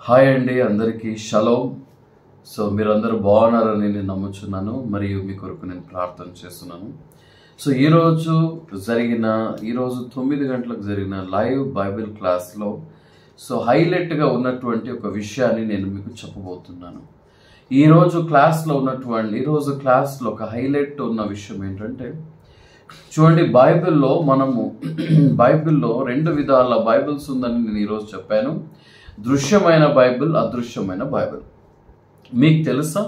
Hi అండి, అందరికీ shalom. So మీరందరూ బాగున్నారని నేను నమ్ముచున్నాను, మరియు మీ కొరకు నేను ప్రార్థన చేస్తున్నాను. సో ఈరోజు 9 గంటలకు జరిగిన లైవ్ బైబిల్ క్లాస్లో హైలైట్గా ఉన్నటువంటి ఒక విషయాన్ని నేను మీకు చెప్పబోతున్నాను. ఈరోజు క్లాస్లో ఒక హైలైట్ ఉన్న విషయం ఏంటంటే, చూడండి, బైబిల్లో 2 విధాల బైబిల్స్ ఉందని నేను ఈరోజు చెప్పాను. దృశ్యమైన బైబిల్, అదృశ్యమైన బైబిల్. మీకు తెలుసా,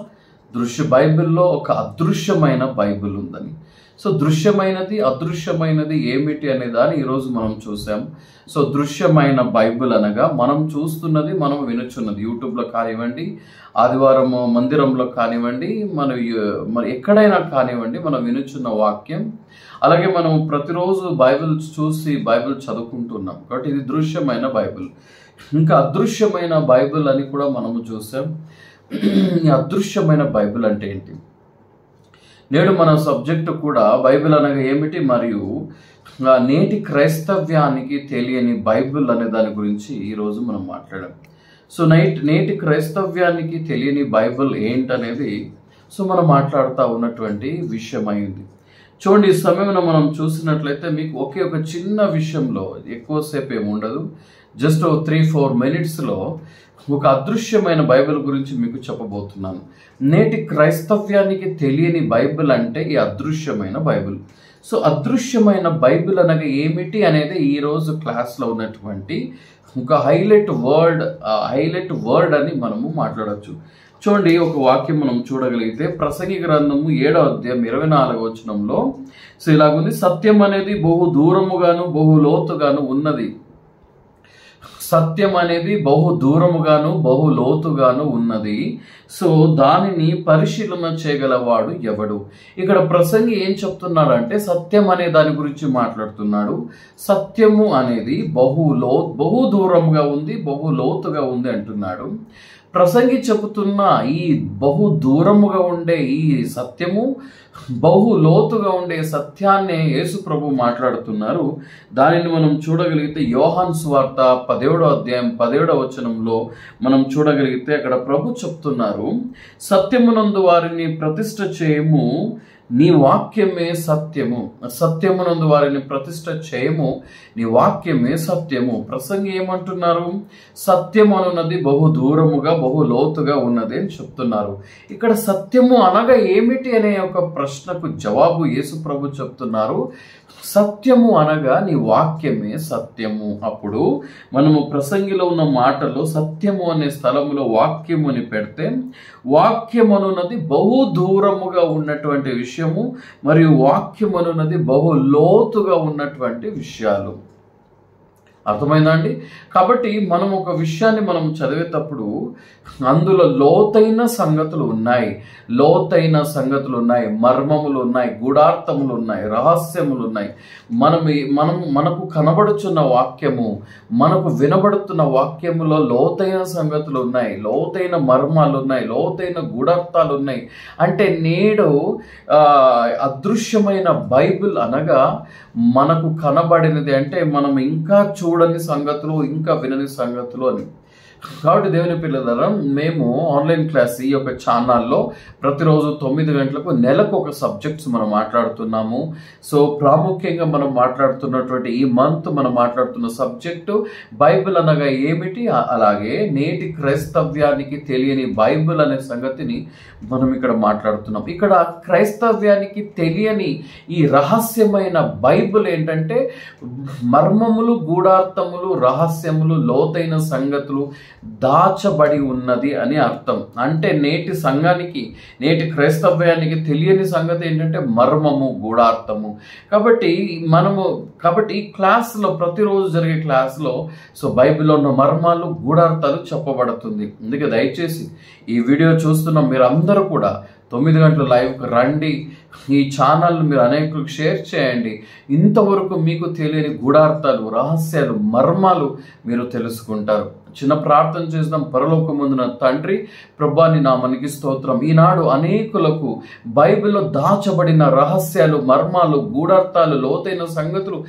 బైబిల్లో ఒక అదృశ్యమైన బైబిల్ ఉందని. సో దృశ్యమైనది, అదృశ్యమైనది ఏమిటి అనే దాన్ని ఈరోజు మనం చూసాం. సో దృశ్యమైన బైబిల్ అనగా మనం చూస్తున్నది, మనం వినుచున్నది, యూట్యూబ్లో కానివ్వండి, ఆదివారం మందిరంలో కానివ్వండి, మన ఎక్కడైనా కానివ్వండి, మనం వినుచున్న వాక్యం. అలాగే మనం ప్రతిరోజు బైబిల్ చూసి బైబిల్ చదువుకుంటున్నాం కాబట్టి ఇది దృశ్యమైన బైబిల్. ఇంకా అదృశ్యమైన బైబిల్ అని కూడా మనము చూసాం. ఈ అదృశ్యమైన బైబిల్ అంటే ఏంటి? నేడు మన సబ్జెక్టు కూడా బైబిల్ అనగా ఏమిటి, మరియు నేటి క్రైస్తవ్యానికి తెలియని బైబిల్ అనే దాని గురించి ఈరోజు మనం మాట్లాడాం. సో నేటి క్రైస్తవ్యానికి తెలియని బైబిల్ ఏంటనేది మనం మాట్లాడుతూ ఉన్నటువంటి విషయం అయింది. చూడండి, ఈ సమయంలో మనం చూసినట్లయితే మీకు ఒక చిన్న విషయంలో ఎక్కువసేపు ఏమి ఉండదు, జస్ట్ 3-4 మినిట్స్లో ఒక అదృశ్యమైన బైబిల్ గురించి మీకు చెప్పబోతున్నాను. నేటి క్రైస్తవ్యానికి తెలియని బైబిల్ అంటే ఈ అదృశ్యమైన బైబిల్. సో అదృశ్యమైన బైబిల్ అనగా ఏమిటి అనేది ఈరోజు క్లాస్లో ఉన్నటువంటి ఒక హైలైట్ వర్డ్ అని మనము మాట్లాడవచ్చు. చూడండి, ఒక వాక్యం మనం చూడగలిగితే ప్రసంగి గ్రంథము 7వ అధ్యాయం 24వ వచనంలో ఇలాగుంది: సత్యం అనేది బహు దూరముగాను బహు లోతుగాను ఉన్నది. సత్యం అనేది బహు దూరముగాను బహు లోతుగాను ఉన్నది. సో దానిని పరిశీలన చేయగలవాడు ఎవడు? ఇక్కడ ప్రసంగి ఏం చెప్తున్నాడంటే, సత్యం అనే దాని గురించి మాట్లాడుతున్నాడు. సత్యము అనేది బహు దూరముగా ఉంది, బహు లోతుగా ఉంది అంటున్నాడు. ప్రసంగి చెబుతున్న ఈ బహు దూరముగా ఉండే ఈ సత్యము, బహు లోతుగా ఉండే సత్యాన్నే యేసు ప్రభు మాట్లాడుతున్నారు. దానిని మనం చూడగలిగితే యోహాను సువార్త 17వ అధ్యాయం 17వ వచనంలో మనం చూడగలిగితే అక్కడ ప్రభు చెప్తున్నారు: సత్యమునందు వారిని ప్రతిష్ఠ చేయము, నీ వాక్యమే సత్యము. సత్యమునందు వారిని ప్రతిష్ఠ చేయము, నీ వాక్యమే సత్యము. ప్రసంగి ఏమంటున్నారు? సత్యము అనున్నది బహు దూరముగా బహు లోతుగా ఉన్నది అని చెప్తున్నారు. ఇక్కడ సత్యము అనగా ఏమిటి అనే ఒక ప్రశ్నకు జవాబు యేసు ప్రభు చెప్తున్నారు: సత్యము అనగా నీ వాక్యమే సత్యము. అప్పుడు మనము ప్రసంగిలో ఉన్న మాటలో సత్యము అనే స్థలములో వాక్యము అని పెడితే, వాక్యం అనున్నది బహు దూరముగా ఉన్నటువంటి విషయము, మరియు వాక్యం అనున్నది బహు లోతుగా ఉన్నటువంటి విషయాలు. అర్థమైందా అండి? కాబట్టి మనం ఒక విషయాన్ని మనం చదివేటప్పుడు అందులో లోతైన సంగతులు ఉన్నాయి, మర్మములు ఉన్నాయి, గూఢార్థములు ఉన్నాయి, రహస్యములు ఉన్నాయి. మనకు కనబడుచున్న వాక్యము, మనకు వినబడుతున్న వాక్యములో లోతైన సంగతులు ఉన్నాయి, లోతైన మర్మాలు ఉన్నాయి, లోతైన గూఢార్థాలు ఉన్నాయి. అంటే నేడు అదృశ్యమైన బైబిల్ అనగా మనకు కనబడినది, అంటే మనం ఇంకా చూడని సంగతులు, ఇంకా వినని సంగతులు అని. కాబట్టి దేవుని పిల్లలారా, మేము ఆన్లైన్ క్లాస్ ఈ యొక్క ఛానల్లో ప్రతిరోజు 9 గంటలకు నెలకు ఒక సబ్జెక్ట్స్ మనం మాట్లాడుతున్నాము. సో ప్రాముఖ్యంగా మనం మాట్లాడుతున్నటువంటి ఈ మంత్ మనం మాట్లాడుతున్న సబ్జెక్టు బైబిల్ అనగా ఏమిటి, అలాగే నేటి క్రైస్తవ్యానికి తెలియని బైబిల్ అనే సంగతిని మనం ఇక్కడ మాట్లాడుతున్నాం. ఇక్కడ క్రైస్తవ్యానికి తెలియని ఈ రహస్యమైన బైబిల్ ఏంటంటే, మర్మములు, గూఢార్థములు, రహస్యములు, లోతైన సంగతులు దాచబడి ఉన్నది అని అర్థం. అంటే నేటి సంఘానికి, నేటి క్రైస్తవ్యానికి తెలియని సంగతి ఏంటంటే మర్మము, గూఢార్థము. కాబట్టి ఈ క్లాస్లో, ప్రతిరోజు జరిగే క్లాస్లో బైబిల్లో ఉన్న మర్మాలు, గూఢార్థాలు చెప్పబడుతుంది. అందుకే దయచేసి ఈ వీడియో చూస్తున్న మీరందరూ కూడా 9 గంటల లైవ్కి రండి. ఈ ఛానల్ మీరు అనేకులకు షేర్ చేయండి. ఇంతవరకు మీకు తెలియని గూఢార్థాలు, రహస్యాలు, మర్మాలు మీరు తెలుసుకుంటారు. చిన్న ప్రార్థన చేద్దాం. పరలోకమందున తండ్రి, ప్రభువా నీ నామానికి స్తోత్రం. ఈనాడు అనేకులకు బైబిల్లో దాచబడిన రహస్యాలు, మర్మాలు, గూఢార్థాలు, లోతైన సంగతులు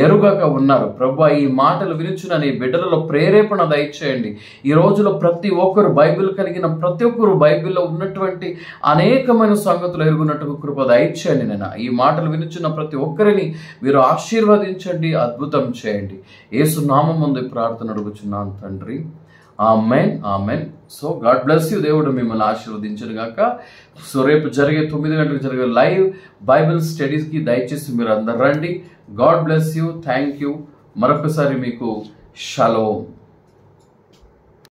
ఎరుగక ఉన్నారు. ప్రభువా ఈ మాటలు వినుచున్న నీ బిడ్డలలో ప్రేరేపణ దయచేయండి. ఈ రోజులో ప్రతి ఒక్కరు బైబిల్ కలిగిన ప్రతి ఒక్కరు బైబిల్లో ఉన్నటువంటి అనేకమైన సంగతులు ఎరుగున్నట్టుకు కృప దయచేయండి. నేను ఈ మాటలు వినుచున్న ప్రతి ఒక్కరిని మీరు ఆశీర్వదించండి, అద్భుతం చేయండి. యేసు నామముందు ప్రార్థన అడుగుచున్నాను తండ్రి. Amen, amen. So God bless you. దేవుడు మిమ్మల్ని ఆశీర్వదించను గాక. సో రేపు జరిగే 9 గంటలకు జరిగే లైవ్ బైబిల్ స్టడీస్కి దయచేసి మీరు అందరు రండి. God bless you. Thank you. మరొకసారి మీకు షలోమ్.